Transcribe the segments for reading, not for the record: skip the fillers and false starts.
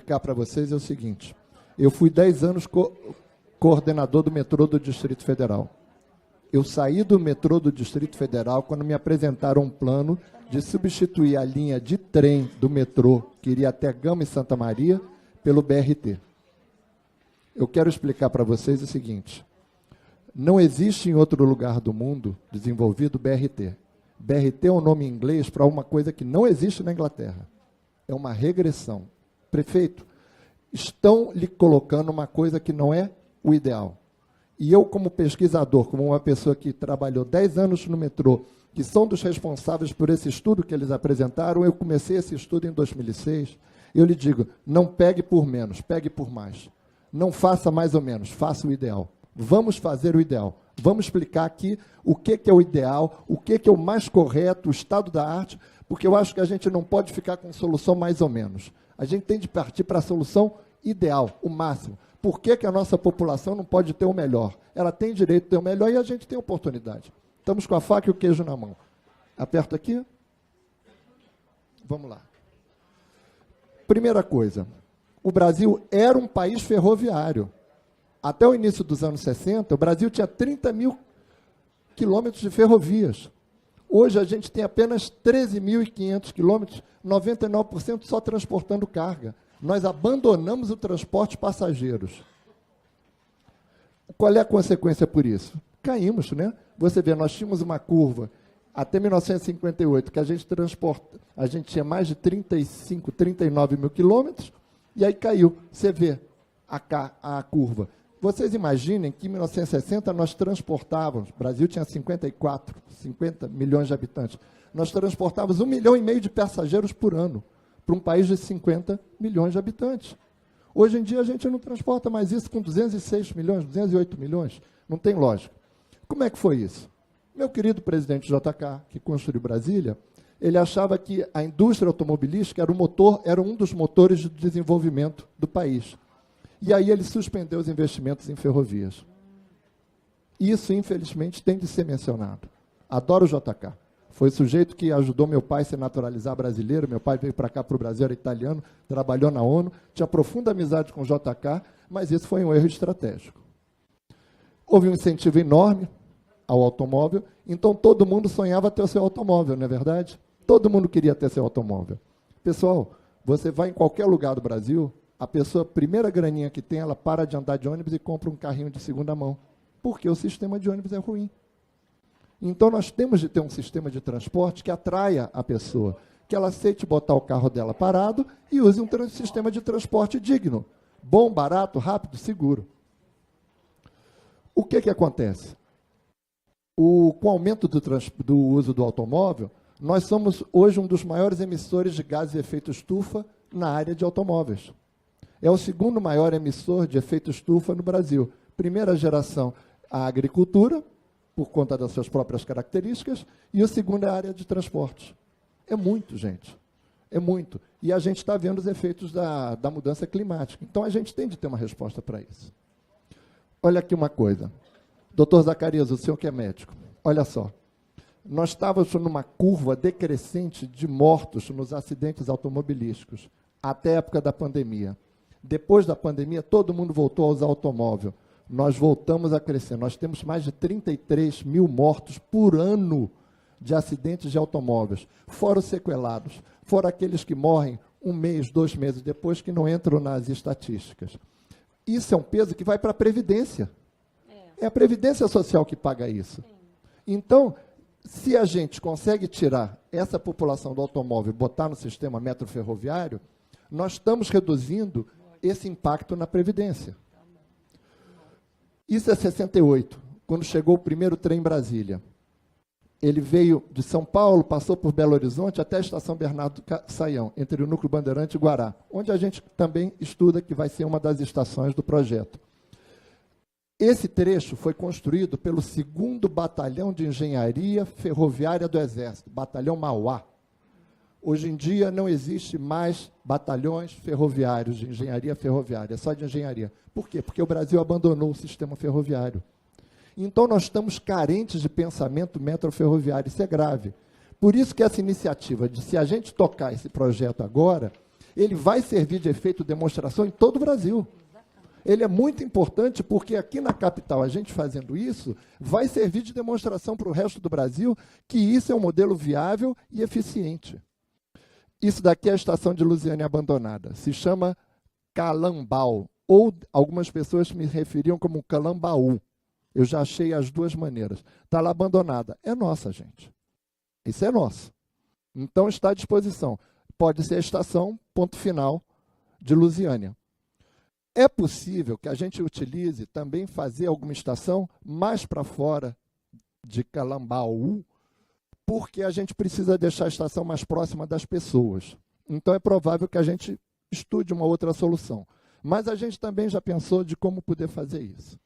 explicar para vocês é o seguinte. Eu fui 10 anos coordenador do metrô do Distrito Federal. Eu saí do metrô do Distrito Federal quando me apresentaram um plano de substituir a linha de trem do metrô, que iria até Gama e Santa Maria, pelo BRT. Eu quero explicar para vocês o seguinte. Não existe em outro lugar do mundo desenvolvido BRT. BRT é um nome em inglês para uma coisa que não existe na Inglaterra. É uma regressão. Prefeito, estão lhe colocando uma coisa que não é o ideal. E eu, como pesquisador, como uma pessoa que trabalhou 10 anos no metrô, que são dos responsáveis por esse estudo que eles apresentaram, eu comecei esse estudo em 2006, eu lhe digo, não pegue por menos, pegue por mais. Não faça mais ou menos, faça o ideal. Vamos fazer o ideal. Vamos explicar aqui o que é o ideal, o que é o mais correto, o estado da arte, porque eu acho que a gente não pode ficar com solução mais ou menos. A gente tem de partir para a solução ideal, o máximo. Por que a nossa população não pode ter o melhor? Ela tem direito de ter o melhor e a gente tem oportunidade. Estamos com a faca e o queijo na mão. Aperta aqui. Vamos lá. Primeira coisa, o Brasil era um país ferroviário. Até o início dos anos 60, o Brasil tinha 30 mil quilômetros de ferrovias. Hoje a gente tem apenas 13.500 quilômetros, 99% só transportando carga. Nós abandonamos o transporte de passageiros. Qual é a consequência por isso? Caímos, né? Você vê, nós tínhamos uma curva até 1958, que a gente tinha mais de 35, 39 mil quilômetros, e aí caiu. Você vê a curva. Vocês imaginem que em 1960 nós transportávamos, o Brasil tinha 50 milhões de habitantes, nós transportávamos 1,5 milhão de passageiros por ano, para um país de 50 milhões de habitantes. Hoje em dia a gente não transporta mais isso com 206 milhões, 208 milhões, não tem lógica. Como é que foi isso? Meu querido presidente JK, que construiu Brasília, ele achava que a indústria automobilística era um dos motores de desenvolvimento do país. E aí ele suspendeu os investimentos em ferrovias. Isso, infelizmente, tem de ser mencionado. Adoro o JK. Foi o sujeito que ajudou meu pai a se naturalizar brasileiro. Meu pai veio para cá, para o Brasil, era italiano, trabalhou na ONU, tinha profunda amizade com o JK, mas isso foi um erro estratégico. Houve um incentivo enorme ao automóvel, então todo mundo sonhava ter o seu automóvel, não é verdade? Todo mundo queria ter seu automóvel. Pessoal, você vai em qualquer lugar do Brasil, a pessoa, primeira graninha que tem, ela para de andar de ônibus e compra um carrinho de segunda mão, porque o sistema de ônibus é ruim. Então, nós temos de ter um sistema de transporte que atraia a pessoa, que ela aceite botar o carro dela parado e use um sistema de transporte digno, bom, barato, rápido, seguro. O que acontece? Com o aumento do uso do automóvel, nós somos hoje um dos maiores emissores de gases de efeito estufa na área de automóveis. É o segundo maior emissor de efeito estufa no Brasil. Primeira geração, a agricultura, por conta das suas próprias características, e o segundo é a área de transportes. É muito, gente. É muito. E a gente está vendo os efeitos da mudança climática. Então, a gente tem de ter uma resposta para isso. Olha aqui uma coisa. Doutor Zacarias, o senhor que é médico, olha só. Nós estávamos numa curva decrescente de mortos nos acidentes automobilísticos, até a época da pandemia. Depois da pandemia, todo mundo voltou a usar automóvel. Nós voltamos a crescer. Nós temos mais de 33 mil mortos por ano de acidentes de automóveis, fora os sequelados, fora aqueles que morrem 1 mês, 2 meses depois, que não entram nas estatísticas. Isso é um peso que vai para a Previdência. É a Previdência Social que paga isso. Então, se a gente consegue tirar essa população do automóvel e botar no sistema metroferroviário, nós estamos reduzindo esse impacto na Previdência. Isso é 68, quando chegou o primeiro trem em Brasília. Ele veio de São Paulo, passou por Belo Horizonte até a estação Bernardo Saião, entre o Núcleo Bandeirante e Guará, onde a gente também estuda que vai ser uma das estações do projeto. Esse trecho foi construído pelo 2º Batalhão de Engenharia Ferroviária do Exército, Batalhão Mauá. Hoje em dia não existe mais batalhões ferroviários de engenharia ferroviária, é só de engenharia. Por quê? Porque o Brasil abandonou o sistema ferroviário. Então, nós estamos carentes de pensamento metroferroviário, isso é grave. Por isso que essa iniciativa de, se a gente tocar esse projeto agora, ele vai servir de efeito demonstração em todo o Brasil. Ele é muito importante porque aqui na capital, a gente fazendo isso, vai servir de demonstração para o resto do Brasil que isso é um modelo viável e eficiente. Isso daqui é a estação de Lusiânia abandonada. Se chama Calambau, ou algumas pessoas me referiam como Calambaú. Eu já achei as duas maneiras. Está lá abandonada. É nossa, gente. Isso é nosso. Então está à disposição. Pode ser a estação, ponto final, de Lusiânia. É possível que a gente utilize também fazer alguma estação mais para fora de Calambaú, porque a gente precisa deixar a estação mais próxima das pessoas. Então é provável que a gente estude uma outra solução. Mas a gente também já pensou de como poder fazer isso.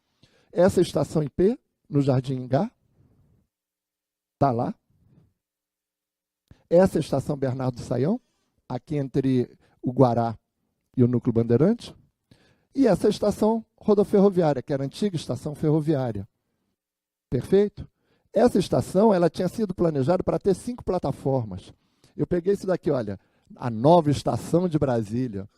Essa estação IP, no Jardim Ingá, está lá. Essa estação Bernardo Saião, aqui entre o Guará e o Núcleo Bandeirante. E essa estação rodoferroviária, que era a antiga estação ferroviária. Perfeito? Essa estação ela tinha sido planejada para ter 5 plataformas. Eu peguei isso daqui, olha, a nova estação de Brasília.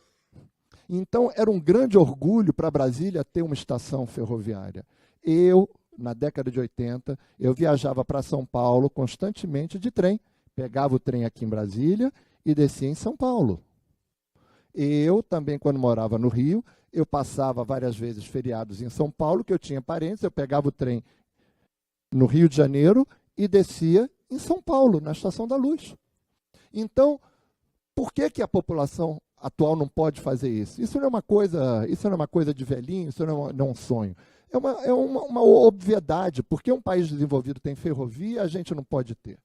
Então, era um grande orgulho para Brasília ter uma estação ferroviária. Eu, na década de 80, eu viajava para São Paulo constantemente de trem. Pegava o trem aqui em Brasília e descia em São Paulo. Eu também, quando morava no Rio, eu passava várias vezes feriados em São Paulo, que eu tinha parentes, eu pegava o trem no Rio de Janeiro e descia em São Paulo, na Estação da Luz. Então, por que a população atual não pode fazer isso? Isso não é uma coisa de velhinho, isso não é um sonho. É uma obviedade, porque um país desenvolvido tem ferrovia, a gente não pode ter.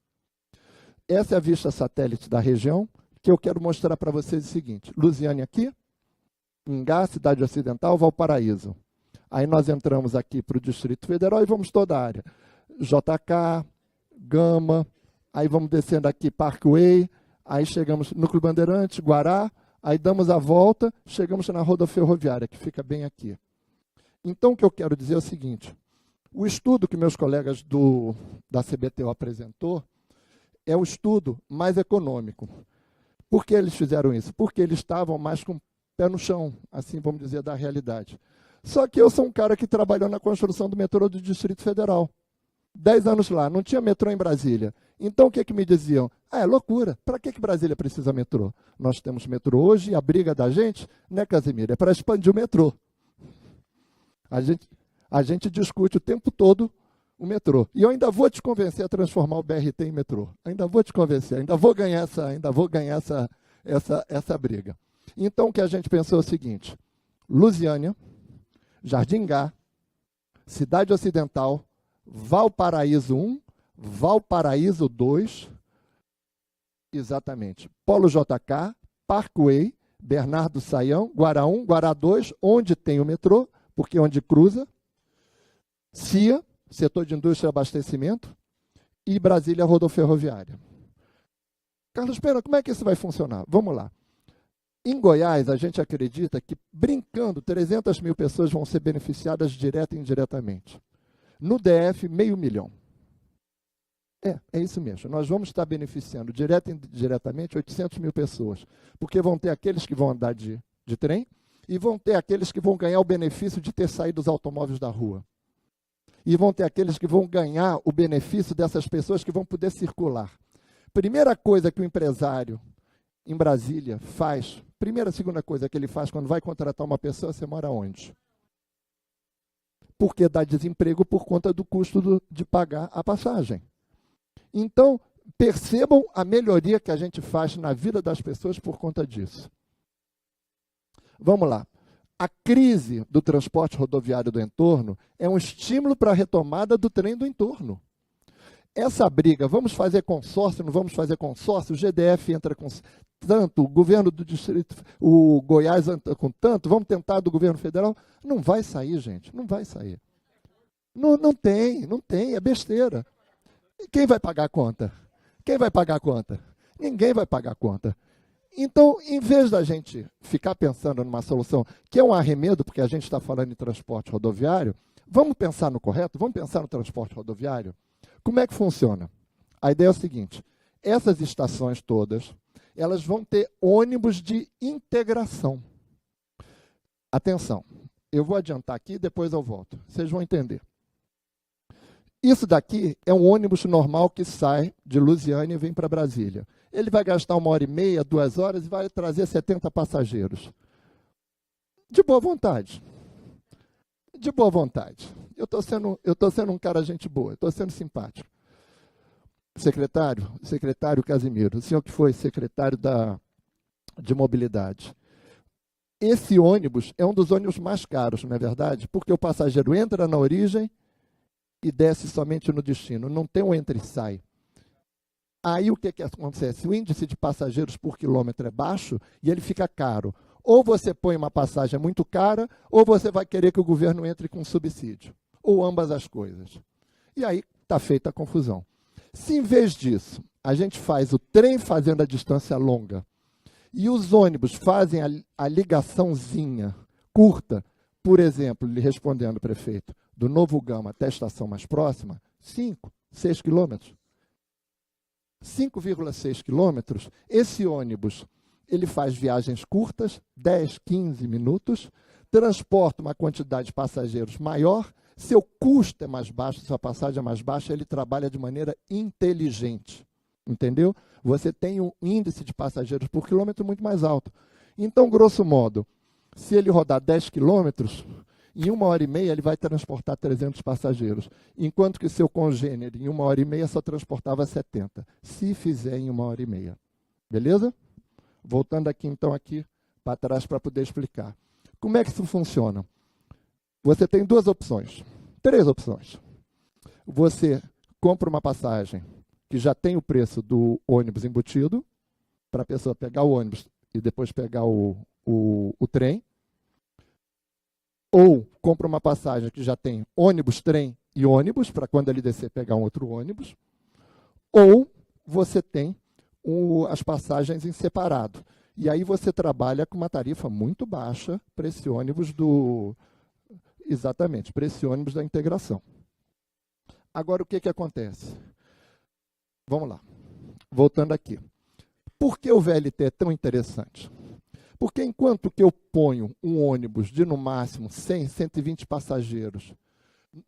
Essa é a vista satélite da região, que eu quero mostrar para vocês o seguinte. Lusiânia aqui, Ingá, Cidade Ocidental, Valparaíso. Aí nós entramos aqui para o Distrito Federal e vamos toda a área. JK, Gama, aí vamos descendo aqui Parkway, aí chegamos no Núcleo Bandeirante, Guará, aí damos a volta, chegamos na rodoferroviária, que fica bem aqui. Então, o que eu quero dizer é o seguinte, o estudo que meus colegas da CBTO apresentou é o estudo mais econômico. Por que eles fizeram isso? Porque eles estavam mais com o pé no chão, assim vamos dizer, da realidade. Só que eu sou um cara que trabalhou na construção do metrô do Distrito Federal. 10 anos lá, não tinha metrô em Brasília. Então, o que me diziam? É loucura, para que Brasília precisa metrô? Nós temos metrô hoje e a briga da gente, né, Casimiro, é para expandir o metrô. A gente discute o tempo todo o metrô. E eu ainda vou te convencer a transformar o BRT em metrô. Ainda vou te convencer, ainda vou ganhar essa briga. Então, o que a gente pensou é o seguinte, Lusiânia, Jardim Ingá, Cidade Ocidental, Valparaíso 1, Valparaíso 2, exatamente, Polo JK, Parkway, Bernardo Saião, Guará 1, Guará 2, onde tem o metrô, porque é onde cruza, CIA, Setor de Indústria e Abastecimento, e Brasília Rodoferroviária. Carlos Pena, como é que isso vai funcionar? Vamos lá. Em Goiás, a gente acredita que, brincando, 300 mil pessoas vão ser beneficiadas direta e indiretamente. No DF, 500 mil. É isso mesmo. Nós vamos estar beneficiando direta e indiretamente 800 mil pessoas, porque vão ter aqueles que vão andar de trem e vão ter aqueles que vão ganhar o benefício de ter saído dos automóveis da rua. E vão ter aqueles que vão ganhar o benefício dessas pessoas que vão poder circular. Primeira coisa que o empresário em Brasília faz, segunda coisa que ele faz quando vai contratar uma pessoa, você mora onde? Porque dá desemprego por conta do custo de pagar a passagem. Então, percebam a melhoria que a gente faz na vida das pessoas por conta disso. Vamos lá. A crise do transporte rodoviário do entorno é um estímulo para a retomada do trem do entorno. Essa briga, vamos fazer consórcio, não vamos fazer consórcio, o GDF entra com tanto, o governo do distrito, o Goiás entra com tanto, vamos tentar do governo federal. Não vai sair, gente, não vai sair. Não tem, é besteira. Quem vai pagar a conta? Quem vai pagar a conta? Ninguém vai pagar a conta. Então, em vez da gente ficar pensando numa solução que é um arremedo, porque a gente está falando em transporte rodoviário, vamos pensar no correto? Vamos pensar no transporte rodoviário? Como é que funciona? A ideia é o seguinte, essas estações todas, elas vão ter ônibus de integração. Atenção, eu vou adiantar aqui e depois eu volto. Vocês vão entender. Isso daqui é um ônibus normal que sai de Lusiânia e vem para Brasília. Ele vai gastar 1h30, 2 horas e vai trazer 70 passageiros. De boa vontade. De boa vontade. Eu estou sendo um cara gente boa, estou sendo simpático. Secretário Casimiro, o senhor que foi secretário de mobilidade. Esse ônibus é um dos ônibus mais caros, não é verdade? Porque o passageiro entra na origem e desce somente no destino. Não tem um entra e sai. Aí o que acontece? O índice de passageiros por quilômetro é baixo e ele fica caro. Ou você põe uma passagem muito cara, ou você vai querer que o governo entre com subsídio. Ou ambas as coisas. E aí está feita a confusão. Se em vez disso, a gente faz o trem fazendo a distância longa e os ônibus fazem a ligaçãozinha curta, por exemplo, lhe respondendo, prefeito, do Novo Gama até a estação mais próxima, 6 quilômetros. 5,6 quilômetros, esse ônibus ele faz viagens curtas, 10, 15 minutos, transporta uma quantidade de passageiros maior, seu custo é mais baixo, sua passagem é mais baixa, ele trabalha de maneira inteligente, entendeu? Você tem um índice de passageiros por quilômetro muito mais alto. Então, grosso modo, se ele rodar 10 quilômetros, em 1h30 ele vai transportar 300 passageiros, enquanto que seu congênere em 1h30 só transportava 70, se fizer em 1h30. Beleza? Voltando aqui, então, aqui para trás para poder explicar. Como é que isso funciona? Você tem 2 opções, 3 opções. Você compra uma passagem que já tem o preço do ônibus embutido, para a pessoa pegar o ônibus e depois pegar o trem. Ou compra uma passagem que já tem ônibus, trem e ônibus, para quando ele descer pegar um outro ônibus. Ou você tem as passagens em separado. E aí você trabalha com uma tarifa muito baixa para esse ônibus Exatamente, para esse ônibus da integração. Agora, o que acontece? Vamos lá, voltando aqui. Por que o VLT é tão interessante? Porque enquanto que eu ponho um ônibus de, no máximo, 100, 120 passageiros,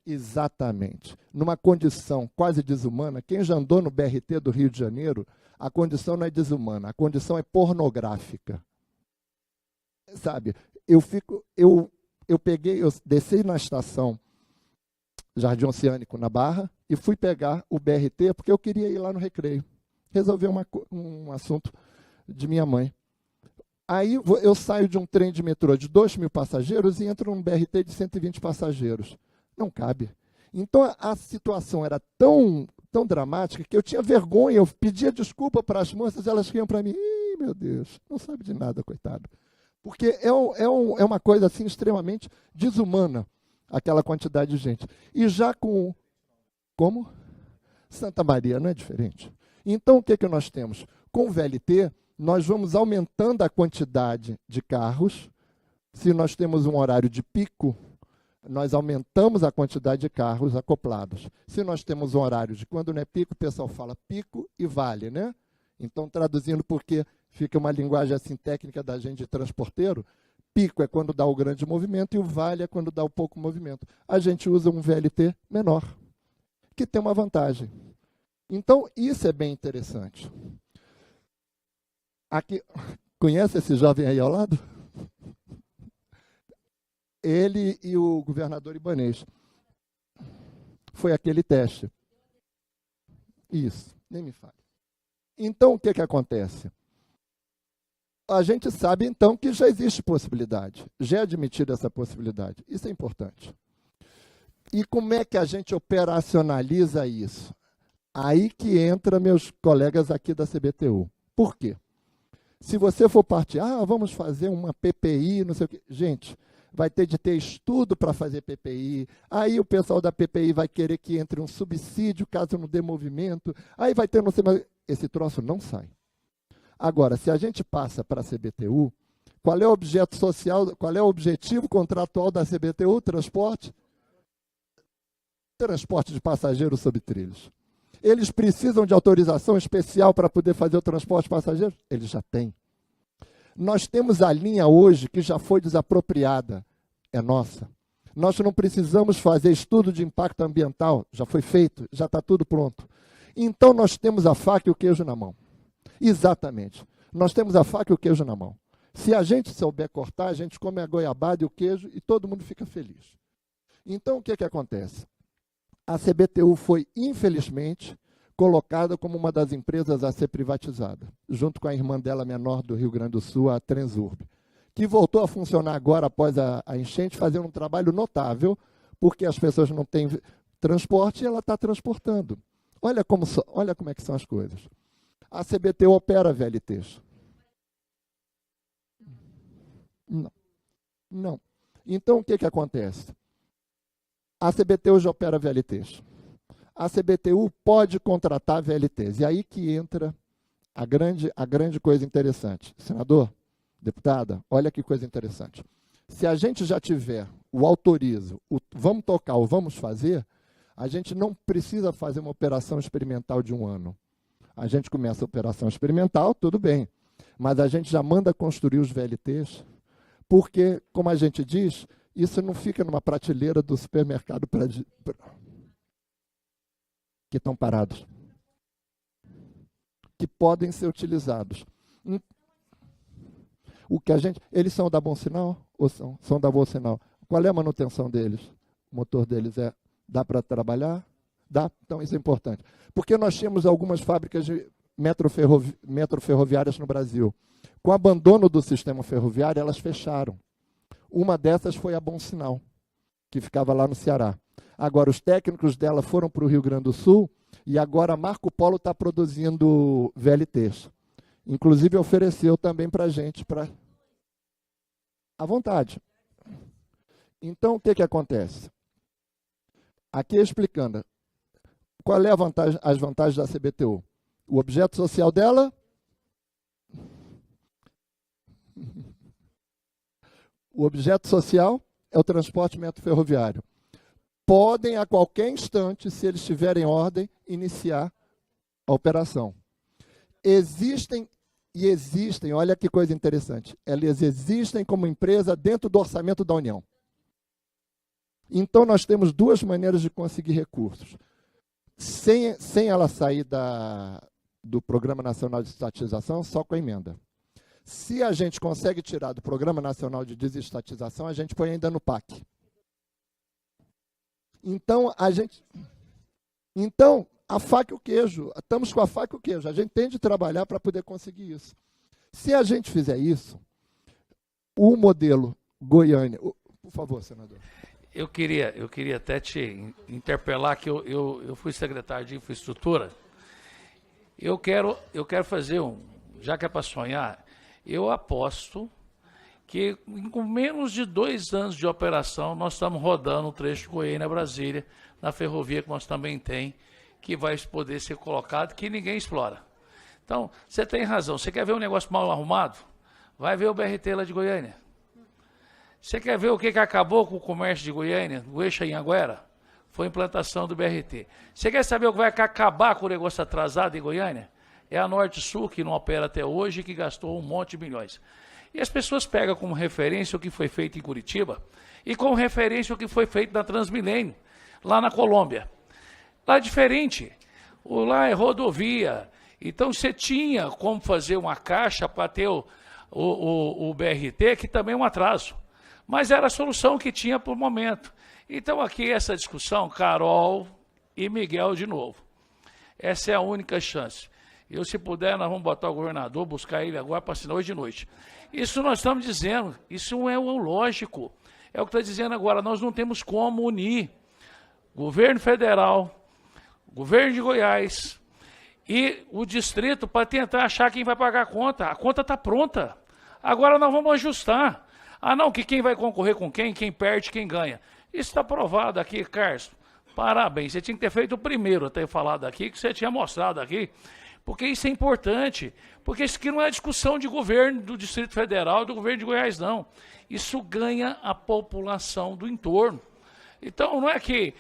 exatamente, numa condição quase desumana, quem já andou no BRT do Rio de Janeiro, a condição não é desumana, a condição é pornográfica. Sabe, eu desci na estação Jardim Oceânico, na Barra, e fui pegar o BRT, porque eu queria ir lá no Recreio, resolver um assunto de minha mãe. Aí eu saio de um trem de metrô de 2.000 passageiros e entro num BRT de 120 passageiros. Não cabe. Então a situação era tão dramática que eu tinha vergonha, eu pedia desculpa para as moças, elas riam para mim. Ih, meu Deus, não sabe de nada, coitado. Porque é uma coisa assim extremamente desumana, aquela quantidade de gente. E já com... Como? Santa Maria, não é diferente? Então, o que nós temos? Com o VLT, nós vamos aumentando a quantidade de carros. Se nós temos um horário de pico, nós aumentamos a quantidade de carros acoplados. Se nós temos um horário de quando não é pico, o pessoal fala pico e vale, né? Então, traduzindo, porque fica uma linguagem assim técnica da gente de transporteiro, pico é quando dá o grande movimento e o vale é quando dá o pouco movimento. A gente usa um VLT menor, que tem uma vantagem. Então, isso é bem interessante. Aqui, conhece esse jovem aí ao lado? Ele e o governador Ibanez. Foi aquele teste. Isso, nem me fale. Então, o que acontece? A gente sabe, então, que já existe possibilidade. Já é admitida essa possibilidade. Isso é importante. E como é que a gente operacionaliza isso? Aí que entra meus colegas aqui da CBTU. Por quê? Se você for partir, vamos fazer uma PPI, não sei o quê. Gente, vai ter de ter estudo para fazer PPI. Aí o pessoal da PPI vai querer que entre um subsídio caso não dê movimento. Aí vai ter, não sei mais. Esse troço não sai. Agora, se a gente passa para a CBTU, qual é o objeto social, qual é o objetivo contratual da CBTU? Transporte? Transporte de passageiros sobre trilhos. Eles precisam de autorização especial para poder fazer o transporte de passageiros? Eles já têm. Nós temos a linha hoje que já foi desapropriada, é nossa. Nós não precisamos fazer estudo de impacto ambiental, já foi feito, já está tudo pronto. Então nós temos a faca e o queijo na mão. Exatamente. Nós temos a faca e o queijo na mão. Se a gente souber cortar, a gente come a goiabada e o queijo e todo mundo fica feliz. Então o que acontece? A CBTU foi, infelizmente, colocada como uma das empresas a ser privatizada, junto com a irmã dela menor do Rio Grande do Sul, a Transurb, que voltou a funcionar agora após a enchente, fazendo um trabalho notável, porque as pessoas não têm transporte e ela está transportando. Olha como é que são as coisas. A CBTU opera VLTs. Não. Então, o que acontece? A CBTU já opera VLTs. A CBTU pode contratar VLTs. E aí que entra a grande coisa interessante. Senador, deputada, olha que coisa interessante. Se a gente já tiver o autorizo, o vamos tocar ou vamos fazer, a gente não precisa fazer uma operação experimental de 1 ano. A gente começa a operação experimental, tudo bem. Mas a gente já manda construir os VLTs, porque, como a gente diz, isso não fica numa prateleira do supermercado que estão parados, que podem ser utilizados. O que eles são da Bom Sinal ou são da Bom Sinal? Qual é a manutenção deles? O motor deles dá para trabalhar? Dá? Então isso é importante. Porque nós tínhamos algumas fábricas de metroferroviárias no Brasil. Com o abandono do sistema ferroviário, elas fecharam. Uma dessas foi a Bom Sinal, que ficava lá no Ceará. Agora, os técnicos dela foram para o Rio Grande do Sul e agora a Marco Polo está produzindo VLTs. Inclusive, ofereceu também para a gente, à vontade. Então, o que acontece? Aqui explicando, qual é as vantagens da CBTU? O objeto social dela? O objeto social é o transporte metroferroviário. Podem, a qualquer instante, se eles tiverem ordem, iniciar a operação. Existem, olha que coisa interessante, elas existem como empresa dentro do orçamento da União. Então, nós temos 2 maneiras de conseguir recursos. Sem ela sair do Programa Nacional de Estatização, só com a emenda. Se a gente consegue tirar do Programa Nacional de Desestatização, a gente põe ainda no PAC. Então, a faca e o queijo, estamos com a faca e o queijo, a gente tem de trabalhar para poder conseguir isso. Se a gente fizer isso, o modelo Goiânia... Por favor, senador. Eu queria até te interpelar, que eu fui secretário de Infraestrutura. Eu quero fazer já que é para sonhar, eu aposto que com menos de 2 anos de operação, nós estamos rodando o trecho de Goiânia a Brasília, na ferrovia que nós também tem, que vai poder ser colocado, que ninguém explora. Então, você tem razão. Você quer ver um negócio mal arrumado? Vai ver o BRT lá de Goiânia. Você quer ver o que acabou com o comércio de Goiânia, o eixo Anhanguera? Foi a implantação do BRT. Você quer saber o que vai acabar com o negócio atrasado em Goiânia? É a Norte-Sul, que não opera até hoje, que gastou um monte de milhões. E as pessoas pegam como referência o que foi feito em Curitiba e como referência o que foi feito na Transmilênio, lá na Colômbia. Lá é diferente. Lá é rodovia. Então, você tinha como fazer uma caixa para ter o BRT, que também é um atraso. Mas era a solução que tinha por momento. Então, aqui essa discussão, Carol e Miguel de novo. Essa é a única chance. Eu, se puder, nós vamos botar o governador, buscar ele agora para assinar hoje de noite. Isso nós estamos dizendo, isso é o lógico. É o que está dizendo agora, nós não temos como unir governo federal, governo de Goiás e o distrito para tentar achar quem vai pagar a conta. A conta está pronta. Agora nós vamos ajustar. Ah, não, que quem vai concorrer com quem perde, quem ganha. Isso está provado aqui, Carlos. Parabéns. Você tinha que ter feito o primeiro a ter falado aqui, que você tinha mostrado aqui. Porque isso é importante, porque isso aqui não é discussão de governo do Distrito Federal, do governo de Goiás, não. Isso ganha a população do entorno. Então, não é que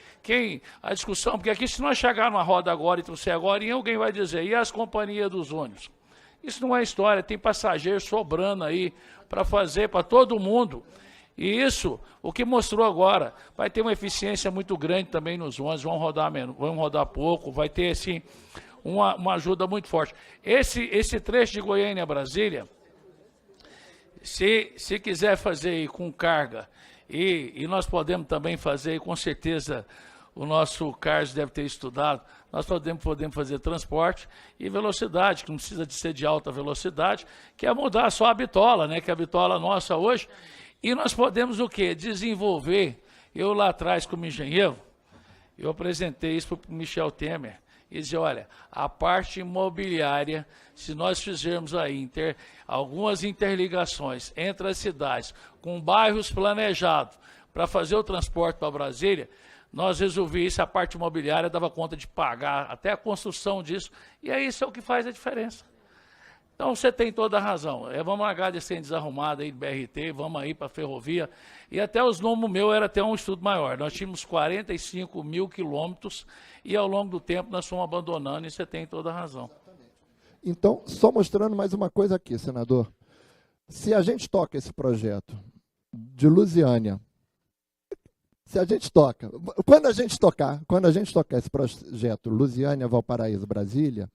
a discussão, porque aqui se nós chegar numa roda agora e trouxer agora, e alguém vai dizer, e as companhias dos ônibus? Isso não é história, tem passageiro sobrando aí para fazer para todo mundo. E isso, o que mostrou agora, vai ter uma eficiência muito grande também nos ônibus, vão rodar menos, vão rodar pouco, vai ter, assim, uma ajuda muito forte. Esse trecho de Goiânia a Brasília, se quiser fazer aí com carga, e nós podemos também fazer, com certeza o nosso Carlos deve ter estudado, nós podemos fazer transporte e velocidade, que não precisa de ser de alta velocidade, que é mudar só a bitola, né, que é a bitola nossa hoje, e nós podemos o quê? Desenvolver, eu lá atrás como engenheiro, eu apresentei isso para o Michel Temer, e dizer, olha, a parte imobiliária, se nós fizermos aí algumas interligações entre as cidades, com bairros planejados, para fazer o transporte para Brasília, nós resolvemos isso, a parte imobiliária dava conta de pagar até a construção disso, e é isso que faz a diferença. Então, você tem toda a razão. Vamos largar de ser desarrumado aí de BRT, vamos aí para a ferrovia. E até os números meus era até um estudo maior. Nós tínhamos 45 mil quilômetros e ao longo do tempo nós fomos abandonando e você tem toda a razão. Então, só mostrando mais uma coisa aqui, senador. Se a gente toca esse projeto de Lusiânia, se a gente toca, quando a gente tocar esse projeto Lusiânia, Valparaíso, Brasília,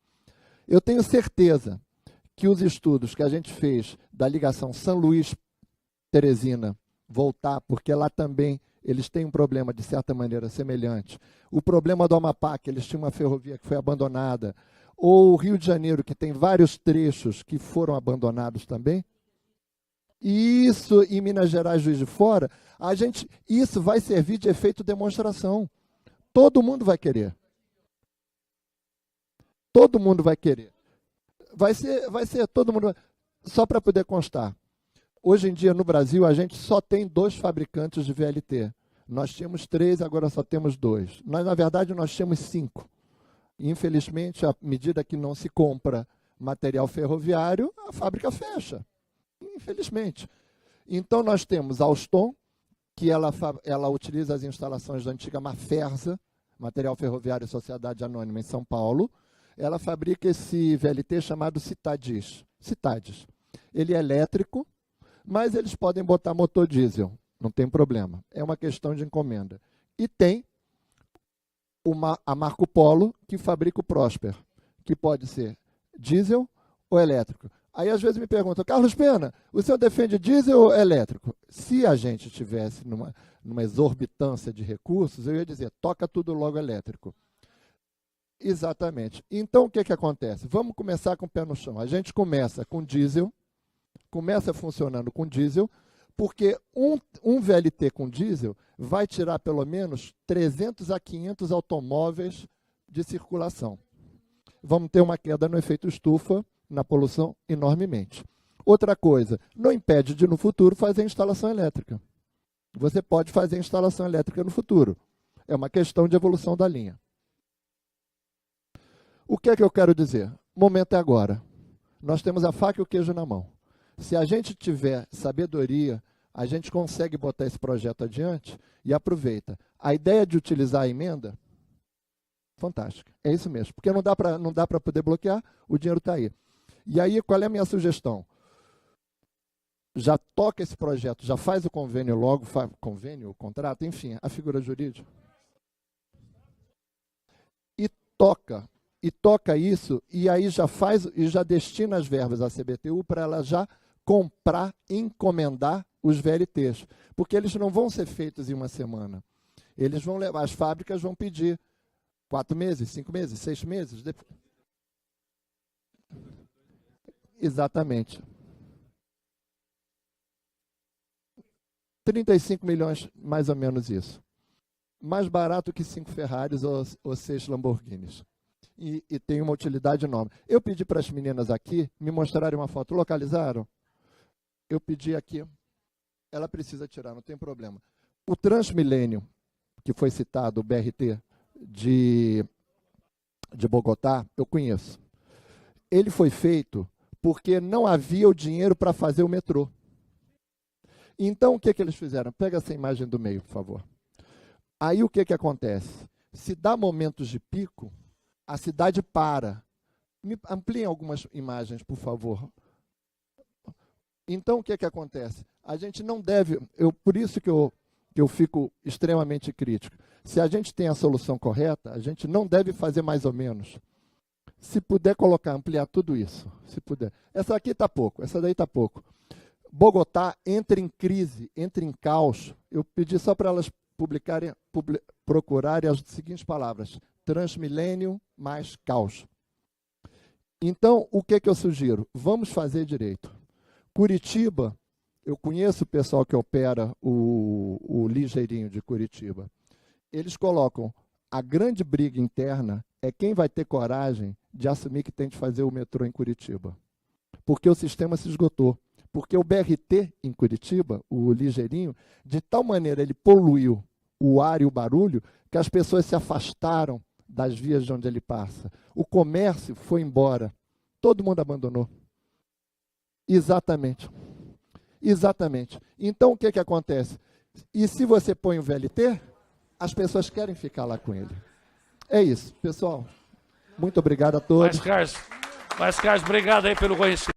eu tenho certeza que os estudos que a gente fez da ligação São Luís-Teresina voltar, porque lá também eles têm um problema, de certa maneira, semelhante. O problema do Amapá, que eles tinham uma ferrovia que foi abandonada, ou o Rio de Janeiro, que tem vários trechos que foram abandonados também. E isso, em Minas Gerais, Juiz de Fora, isso vai servir de efeito demonstração. Todo mundo vai querer. Todo mundo vai querer. Vai ser todo mundo. Só para poder constar. Hoje em dia, no Brasil, a gente só tem 2 fabricantes de VLT. Nós tínhamos 3, agora só temos 2. Na verdade, nós temos 5. Infelizmente, à medida que não se compra material ferroviário, a fábrica fecha. Infelizmente. Então, nós temos a Alstom, que ela utiliza as instalações da antiga Mafersa, Material Ferroviário e Sociedade Anônima, em São Paulo. Ela fabrica esse VLT chamado Citadis. Ele é elétrico, mas eles podem botar motor diesel, não tem problema. É uma questão de encomenda. E tem a Marco Polo, que fabrica o Prosper, que pode ser diesel ou elétrico. Aí, às vezes, me perguntam, Carlos Pena, o senhor defende diesel ou elétrico? Se a gente tivesse numa exorbitância de recursos, eu ia dizer, toca tudo logo elétrico. Exatamente. Então, o que acontece? Vamos começar com o pé no chão. A gente começa com diesel, começa funcionando com diesel, porque um VLT com diesel vai tirar pelo menos 300 a 500 automóveis de circulação. Vamos ter uma queda no efeito estufa, na poluição, enormemente. Outra coisa, não impede de, no futuro, fazer instalação elétrica. Você pode fazer instalação elétrica no futuro. É uma questão de evolução da linha. O que é que eu quero dizer? O momento é agora. Nós temos a faca e o queijo na mão. Se a gente tiver sabedoria, a gente consegue botar esse projeto adiante e aproveita. A ideia de utilizar a emenda, fantástica. É isso mesmo. Porque não dá para poder bloquear, o dinheiro está aí. E aí, qual é a minha sugestão? Já toca esse projeto, já faz o convênio logo, convênio, contrato, enfim, a figura jurídica. E toca isso, e aí já faz e já destina as verbas à CBTU para ela já comprar, encomendar os VLTs. Porque eles não vão ser feitos em uma semana. Eles vão levar, as fábricas vão pedir 4 meses, 5 meses, 6 meses. Exatamente. 35 milhões, mais ou menos isso. Mais barato que 5 Ferraris ou 6 Lamborghinis. E tem uma utilidade enorme. Eu pedi para as meninas aqui me mostrarem uma foto. Localizaram? Eu pedi aqui. Ela precisa tirar, não tem problema. O Transmilênio, que foi citado, o BRT de Bogotá, eu conheço. Ele foi feito porque não havia o dinheiro para fazer o metrô. Então, o que eles fizeram? Pega essa imagem do meio, por favor. Aí o que, que acontece? Se dá momentos de pico, a cidade para. Me ampliem algumas imagens, por favor. Então, o que, que acontece? A gente não deve... por isso que eu fico extremamente crítico. Se a gente tem a solução correta, a gente não deve fazer mais ou menos. Se puder colocar, ampliar tudo isso, se puder. Essa aqui está pouco, essa daí está pouco. Bogotá entra em crise, entra em caos. Eu pedi só para elas procurarem as seguintes palavras: Transmilênio mais caos. Então, o que, que eu sugiro? Vamos fazer direito. Curitiba, eu conheço o pessoal que opera o ligeirinho de Curitiba. Eles colocam a grande briga interna é quem vai ter coragem de assumir que tem de fazer o metrô em Curitiba. Porque o sistema se esgotou. Porque o BRT em Curitiba, o ligeirinho, de tal maneira ele poluiu o ar e o barulho que as pessoas se afastaram das vias de onde ele passa. O comércio foi embora. Todo mundo abandonou. Exatamente. Exatamente. Então, o que, que acontece? E se você põe o VLT, as pessoas querem ficar lá com ele. É isso, pessoal. Muito obrigado a todos. Mas, Carlos, obrigado aí pelo conhecimento.